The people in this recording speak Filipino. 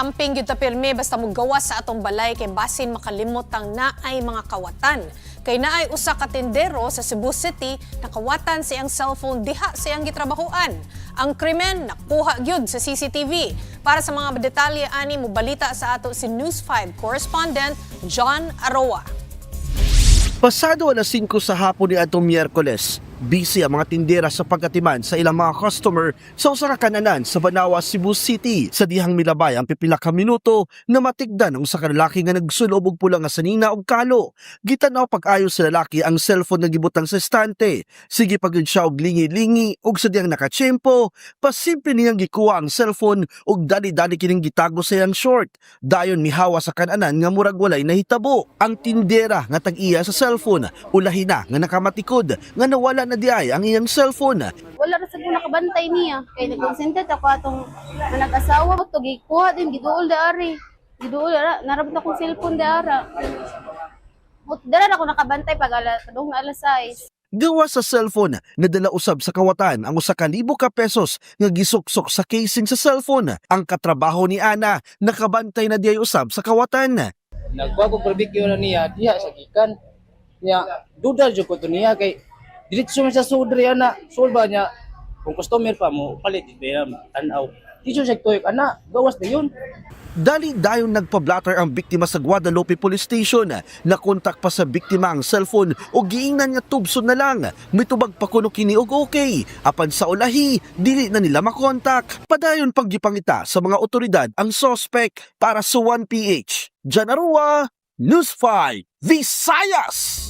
amping gyud ta pirmi basta mogawas sa atong balay kay basin makalimot ang naay mga kawatan. Kay naay usa ka tindero sa Cebu City nakawatan siyang cellphone diha siyang gitrabahoan. Ang krimen nakuha gyud sa CCTV. Para sa mga detalye ani mobalita sa ato si News 5 correspondent John Aroa. Pasado alas 5 sa hapon ni atong Miyerkules, busy ang mga tindera sa pagkatiman sa ilang mga customer sa usa ka kananan sa Banawa, Cebu City. Sa dihang milabay ang pipila ka minuto na matigdan ang usa ka lalaki nga nagsulob og pula nga sanina og kalo. Gitanaw pag-ayo sa lalaki ang cellphone nga gibutang sa estante. Sige pagud siya og lingi-lingi og sa dihang nakatsyempo, pasimple niyang gikuha ang cellphone og dali-dali kining gitago sa iyang short. Dayon mihawa sa kananan nga murag walay nahitabo. Ang tindera nga tag-iya sa cellphone ulahi na nga nakamatikod nga nawala na diay ang iyang cellphone. Wala ra sa ko nakabantay niya kay nag-concentrate ako atong nag-asawa to gikuha din giduol daari narabot akong cellphone daara dara ako nakabantay pag kadong alas 6. Gawa sa cellphone, nadala usab sa kawatan ang 1,000 ka pesos nga gisuksok sa casing sa cellphone. Ang katrabaho ni Ana nakabantay na diay usab sa kawatan. Nagbago barbecue na niya diha sa gikan niya duda jud ko to niya kay diretso man sa sudre ana solba niya kung customer pa mo palit diya tan-aw diretso siya toy ana gawas na yun. Dali dayon nagpa-blatter ang biktima sa Guadalupe Police Station. Nakontak pa sa biktima ang cellphone o giingnan nga tubson na lang. Mitubag pa kuno kini og okay. Apan sa ulahi, dili na nila makontak. Padayon paggipangita sa mga otoridad ang suspect para sa 1PH. Janarua, News 5, Visayas!